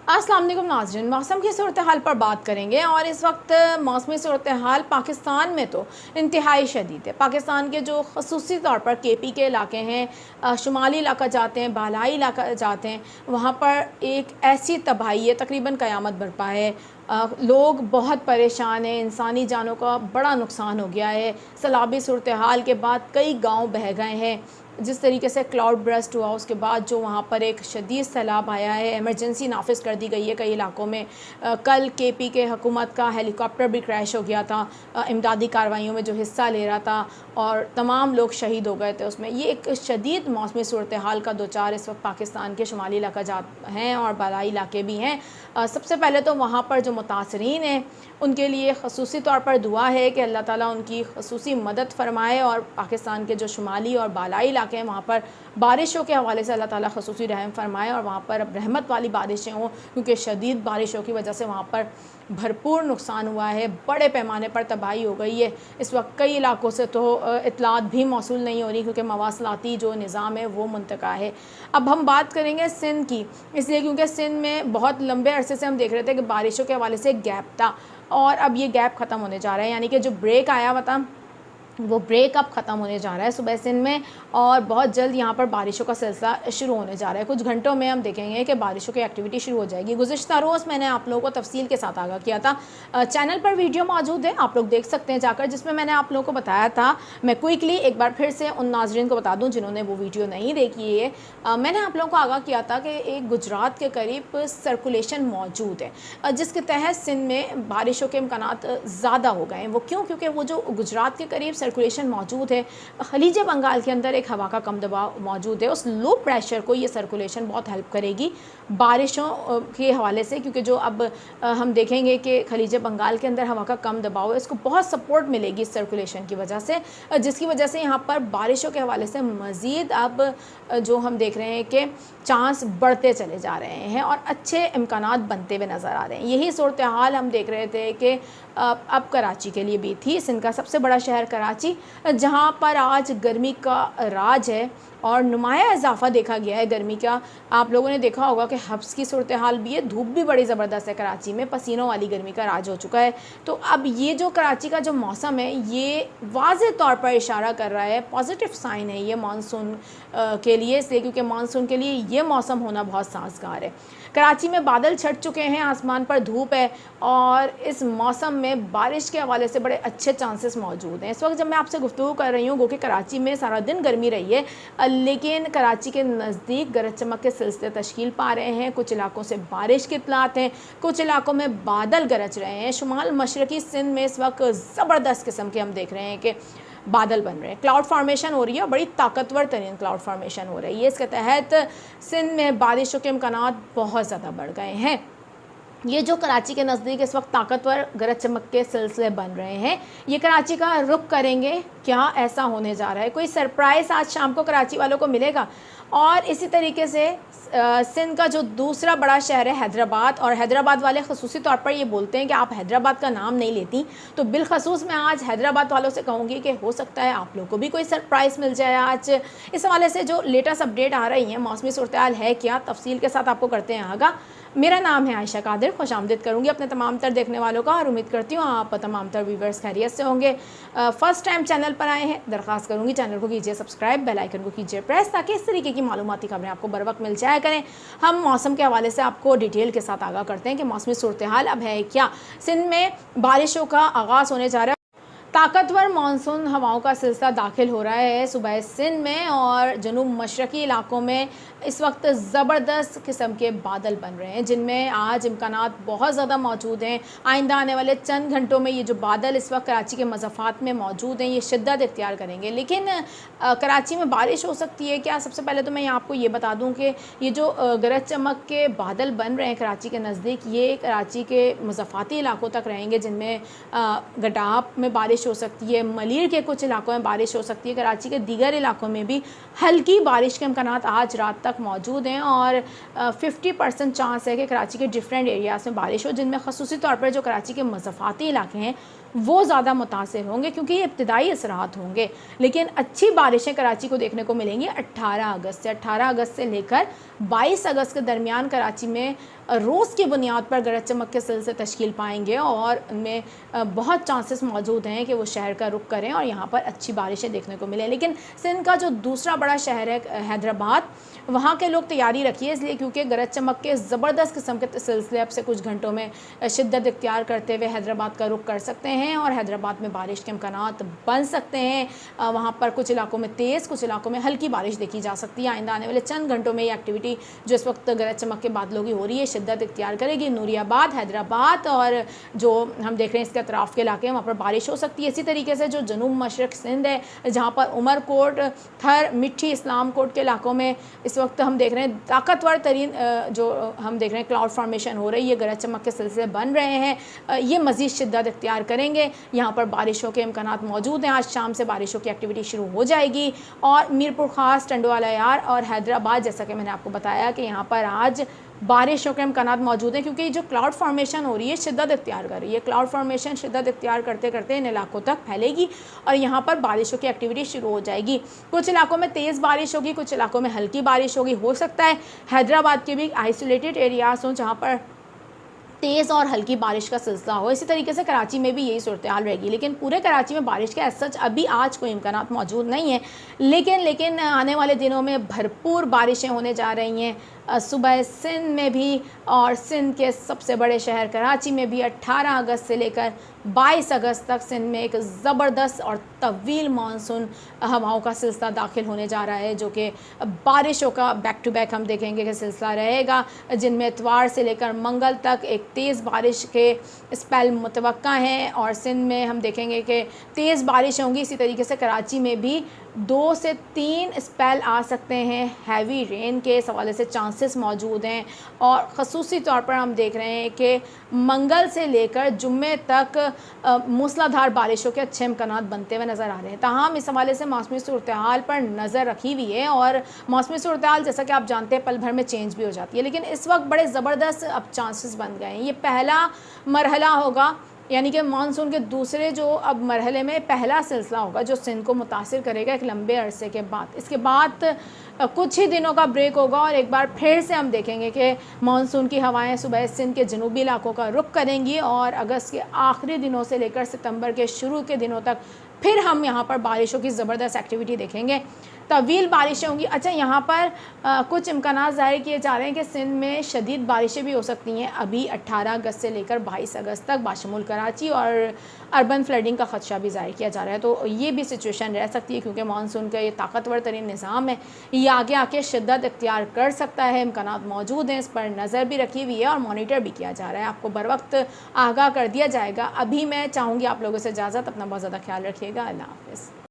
अस्सलाम वालेकुम नाज़रीन, मौसम की सूरत हाल पर बात करेंगे। और इस वक्त मौसमी सूरत हाल पाकिस्तान में तो इंतहाई शदीद है। पाकिस्तान के जो खसूसी तौर पर KP के इलाके हैं, शुमाली इलाका जाते हैं, बालाई इलाका जाते हैं, वहाँ पर एक ऐसी तबाही है, तकरीबन क़यामत बरपा है। लोग बहुत परेशान हैं, इंसानी जानों का बड़ा नुकसान हो गया है। सैलाबी सूरत हाल के बाद कई गाँव बह गए हैं। जिस तरीके से क्लाउड ब्रस्ट हुआ उसके बाद जो वहाँ पर एक शदीद सैलाब आया है, एमरजेंसी नाफिज कर दी गई है कई इलाकों में। कल KP के हुकूमत का हेलीकॉप्टर भी क्रैश हो गया था, इमदादी कार्रवाइयों में जो हिस्सा ले रहा था, और तमाम लोग शहीद हो गए थे उसमें। ये एक शदीद मौसमी सूरत हाल का दो चार इस वक्त पाकिस्तान के शुमाली इलाका जात हैं और बालाई इलाके भी हैं। सबसे पहले तो वहाँ पर जो मुतासरीन हैं उनके लिए खसूसी तौर पर दुआ है कि अल्लाह ताला उनकी खसूसी मदद फरमाए, और पाकिस्तान के जो शुमाली और बालाई इलाके हैं वहाँ पर बारिशों के हवाले से अल्लाह ताला खसूसी रहम फरमाए और वहाँ पर अब रहमत वाली बारिशें हों, क्योंकि शदीद बारिशों की वजह से वहाँ पर भरपूर नुकसान हुआ है, बड़े पैमाने पर तबाही हो गई है। इस वक्त कई इलाकों से तो इतलात भी मौसूल नहीं हो रही, क्योंकि मवासलाती जो निज़ाम है वो मुंतका है। अब हम बात करेंगे सिंध की, इसलिए क्योंकि सिंध में बहुत लंबे अरसे से हम देख रहे थे कि बारिशों के हवाले से गैप था, और अब ये गैप ख़त्म होने जा रहा है। यानी कि जो ब्रेक आया हुआ था वो ब्रेक अब ख़त्म होने जा रहा है सुबह सिंध में, और बहुत जल्द यहाँ पर बारिशों का सिलसिला शुरू होने जा रहा है। कुछ घंटों में हम देखेंगे कि बारिशों की एक्टिविटी शुरू हो जाएगी। गुज़िश्ता रोज़ मैंने आप लोगों को तफसील के साथ आगाह किया था, चैनल पर वीडियो मौजूद है, आप लोग देख सकते हैं जाकर, जिसमें मैंने आप लोगों को बताया था। मैं क्विकली एक बार फिर से उन नाज़रीन को बता दूँ जिन्होंने वो वीडियो नहीं देखी है। मैंने आप लोगों को आगाह किया था कि एक गुजरात के करीब सर्कुलेशन मौजूद है, जिसके तहत सिंध में बारिशों के इम्कानात ज़्यादा हो गए हैं। वो क्यों? क्योंकि वो जो गुजरात के करीब सर्कुलेशन मौजूद है, खलीज बंगाल के अंदर एक हवा का कम दबाव मौजूद है, उस लो प्रेशर को ये सर्कुलेशन बहुत हेल्प करेगी बारिशों के हवाले से, क्योंकि जो अब हम देखेंगे कि खलीज बंगाल के अंदर हवा का कम दबाव है, इसको बहुत सपोर्ट मिलेगी इस सर्कुलेशन की वजह से, जिसकी वजह से यहाँ पर बारिशों के हवाले से मज़ीद अब जो हम देख रहे हैं कि चांस बढ़ते चले जा रहे हैं और अच्छे इम्कानात बनते हुए नज़र आ रहे हैं। यही सूरत हाल हम देख रहे थे कि अब कराची के लिए भी थी। सिंध का सबसे बड़ा शहर कराची, जहाँ पर आज गर्मी का राज है और नुमाया इजाफा देखा गया है गर्मी का। आप लोगों ने देखा होगा कि हब्स की सूरत हाल भी है, धूप भी बड़ी ज़बरदस्त है कराची में, पसीनों वाली गर्मी का राज हो चुका है। तो अब ये जो कराची का जो मौसम है ये वाज़ेह तौर पर इशारा कर रहा है, पॉजिटिव साइन है ये मानसून के लिए, इसलिए क्योंकि मानसून के लिए ये मौसम होना बहुत साजगार है। कराची में बादल छट चुके हैं, आसमान पर धूप है, और इस मौसम में बारिश के हवाले से बड़े अच्छे चांसेस मौजूद हैं। इस वक्त जब मैं आपसे गुफ्तगू कर रही हूँ, गो कि कराची में सारा दिन गर्मी रही है, लेकिन कराची के नज़दीक गरज चमक के सिलसिले तश्कील पा रहे हैं। कुछ इलाकों से बारिश की इत्तलात हैं, कुछ इलाकों में बादल गरज रहे हैं। शुमाल मशरक़ी सिंध में इस वक्त ज़बरदस्त किस्म के हम देख रहे हैं कि बादल बन रहे हैं, क्लाउड फॉर्मेशन हो रही है, बड़ी ताकतवर तरीन क्लाउड फॉर्मेशन हो रही है। इसके तहत सिंध में बारिशों के इम्कानात बहुत ज़्यादा बढ़ गए हैं। ये जो कराची के नज़दीक इस वक्त ताकतवर गरज चमक के सिलसिले बन रहे हैं, ये कराची का रुख करेंगे। क्या ऐसा होने जा रहा है? कोई सरप्राइज़ आज शाम को कराची वालों को मिलेगा? और इसी तरीके से सिंध का जो दूसरा बड़ा शहर है हैदराबाद, और हैदराबाद वाले ख़ुसूसी तौर पर ये बोलते हैं कि आप हैदराबाद का नाम नहीं लेती, तो बिलखसूस मैं आज हैदराबाद वालों से कहूँगी कि हो सकता है आप लोगों को भी कोई सरप्राइज़ मिल जाए आज। इस हवाले से जो लेटेस्ट अपडेट आ रही हैं, मौसमी सूरत हाल है क्या, तफसील के साथ आपको करते हैं आगाह। मेरा नाम है आयशा कादिर, खुश आमदीद करूँगी अपने तमाम तर देखने वालों का, और उम्मीद करती हूँ आप तमाम तर व्यूवर्स खैरियत से होंगे। फ़र्स्ट टाइम चैनल पर आए हैं, दरख्वास्त करूँगी चैनल को कीजिए सब्सक्राइब, बेल आइकन को कीजिए प्रेस, ताकि इस तरीके की मालूमाती खबरें आपको बर वक्त मिल जाया करें। हम मौसम के हवाले से आपको डिटेल के साथ आगाह करते हैं कि मौसमी सूरत हाल अब है क्या। सिंध में बारिशों का आगाज़ होने जा रहा है, ताकतवर मानसून हवाओं का सिलसिला दाखिल हो रहा है सुबह सिंध में, और जनूब मशरक़ी इलाकों में इस वक्त ज़बरदस्त किस्म के बादल बन रहे हैं, जिनमें आज इम्कानात बहुत ज़्यादा मौजूद हैं। आइंदा आने वाले चंद घंटों में ये जो बादल इस वक्त कराची के मज़ाफ़ात में मौजूद हैं, ये शिद्दत इख्तियार करेंगे। लेकिन कराची में बारिश हो सकती है क्या? सबसे पहले तो मैं आपको ये बता दूँ कि ये जो गरज चमक के बादल बन रहे हैं कराची के नज़दीक, ये कराची के मज़ाफ़ाती इलाकों तक रहेंगे, जिनमें गडाप में बारिश हो सकती है, मलीर के कुछ इलाकों में बारिश हो सकती है, कराची के दीगर इलाकों में भी हल्की बारिश के इम्कानात आज रात तक मौजूद हैं, और 50% चांस है कि कराची के डिफरेंट एरियाज़ में बारिश हो, जिनमें ख़ुसूसी तौर पर जो कराची के मज़ाफ़ाती इलाके हैं वो ज़्यादा मुतासिर होंगे क्योंकि ये इब्तिदाई असरात होंगे। लेकिन अच्छी बारिशें कराची को देखने को मिलेंगी 18 अगस्त से। 18 अगस्त से लेकर 22 अगस्त के दरमियान कराची में रोज़ की बुनियाद पर गरज चमक के सिलसिले तश्कील पाएंगे और उनमें बहुत चांसेस मौजूद हैं कि वो शहर का रुख करें और यहाँ पर अच्छी बारिशें देखने को मिलें। लेकिन सिंध का जो दूसरा बड़ा शहर है हैदराबाद, वहाँ के लोग तैयारी रखिए, इसलिए क्योंकि गरज चमक के ज़बरदस्त किस्म के सिलसिले अब से कुछ घंटों में शिद्दत इख्तियार करते हुए हैदराबाद का रुख कर सकते हैं और हैदराबाद में बारिश के इम्कानात बन सकते हैं। वहाँ पर कुछ इलाकों में तेज़, कुछ इलाकों में हल्की बारिश देखी जा सकती है। आइंदा आने वाले चंद घंटों में ये एक्टिविटी जो इस वक्त गरज चमक के बादलों की हो रही है शिद्दत इख्तियार करेगी। नूरियाबाद, हैदराबाद और जो हम देख रहे हैं इसके अतराफ़ के इलाके हैं वहाँ पर बारिश हो सकती है। इसी तरीके से जो जनूब मशरक़ सिंध है, जहाँ पर उमरकोट, थर, मिट्टी, इस्लाम कोट के इलाकों में इस वक्त हम देख रहे हैं ताकतवर तरीन जो हम देख रहे हैं क्लाउड फॉर्मेशन हो रही है, गरज चमक के सिलसिले बन रहे हैं, ये मज़ीद शिद्दत इख्तियार करेंगे। यहाँ पर बारिशों के इम्कानात मौजूद हैं। आज शाम से बारिशों की एक्टिविटी शुरू हो जाएगी और मीरपुर ख़ास, टंडवाला यार और हैदराबाद, जैसा कि मैंने आपको बताया कि यहाँ पर आज बारिशों के इम्कानात मौजूद हैं क्योंकि जो क्लाउड फॉर्मेशन हो रही है शिद्दत इख्तियार कर रही है। क्लाउड फॉर्मेशन शिद्दत इख्तियार करते करते इन इलाकों तक फैलेगी और यहाँ पर बारिशों की एक्टिविटी शुरू हो जाएगी। कुछ इलाकों में तेज़ बारिश होगी, कुछ इलाकों में हल्की बारिश होगी। हो सकता है हैदराबाद के भी आइसोलेटेड एरियाज़ हों जहाँ पर तेज़ और हल्की बारिश का सिलसिला हो। इसी तरीके से कराची में भी यही सूरत हाल रहेगी। लेकिन पूरे कराची में बारिश के सच अभी आज कोई इम्कानात मौजूद नहीं है, लेकिन आने वाले दिनों में भरपूर बारिशें होने जा रही हैं। सुबह सिंध में भी और सिंध के सबसे बड़े शहर कराची में भी 18 अगस्त से लेकर 22 अगस्त तक सिंध में एक ज़बरदस्त और तवील मानसून हवाओं का सिलसिला दाखिल होने जा रहा है, जो कि बारिशों का बैक टू बैक हम देखेंगे कि सिलसिला रहेगा, जिनमें इतवार से लेकर मंगल तक एक तेज़ बारिश के स्पेल मुतवक्का हैं और सिंध में हम देखेंगे कि तेज़ बारिश होंगी। इसी तरीके से कराची में भी 2 से 3 स्पेल आ सकते हैं। हैवी रेन के इस हवाले से चांसेस मौजूद हैं और ख़ुसूसी तौर पर हम देख रहे हैं कि मंगल से लेकर जुम्मे तक मूसलाधार बारिशों के अच्छे इम्कानात बनते हुए नज़र आ रहे हैं। ताहम इस हवाले से मौसमी सूरत हाल पर नज़र रखी हुई है और मौसमी सूरत हाल जैसा कि आप जानते हैं पल भर में चेंज भी हो जाती है, लेकिन इस वक्त बड़े ज़बरदस्त अब चांसेस बन गए हैं। ये पहला मरहला होगा, यानी कि मानसून के दूसरे जो अब मरहले में पहला सिलसिला होगा जो सिंध को मुतासिर करेगा एक लंबे अरसे के बाद। इसके बाद कुछ ही दिनों का ब्रेक होगा और एक बार फिर से हम देखेंगे कि मानसून की हवाएं सुबह सिंध के जनूबी इलाकों का रुख करेंगी और अगस्त के आखिरी दिनों से लेकर सितंबर के शुरू के दिनों तक फिर हम यहाँ पर बारिशों की ज़बरदस्त एक्टिविटी देखेंगे। तवील बारिशें होंगी। अच्छा, यहाँ पर कुछ इम्कानात ज़ाहिर किए जा रहे हैं कि सिंध में शदीद बारिशें भी हो सकती हैं अभी 18 अगस्त से लेकर 22 अगस्त तक, बाशमुल कराची, और अर्बन फ्लडिंग का ख़दशा भी ज़ाहिर किया जा रहा है। तो ये भी सिचुएशन रह सकती है क्योंकि मानसून का ये ताकतवर तरीन निज़ाम है, ये आगे आके शिद्दत इख्तियार कर सकता है। इम्कानात मौजूद हैं, इस पर नज़र भी रखी हुई है और मॉनिटर भी किया जा रहा है। आपको बर वक्त आगाह कर दिया जाएगा। अभी मैं चाहूँगी आप लोगों से इजाज़त, अपना बहुत ज़्यादा ख्याल रखिएगा। अल्लाह हाफ़िज़।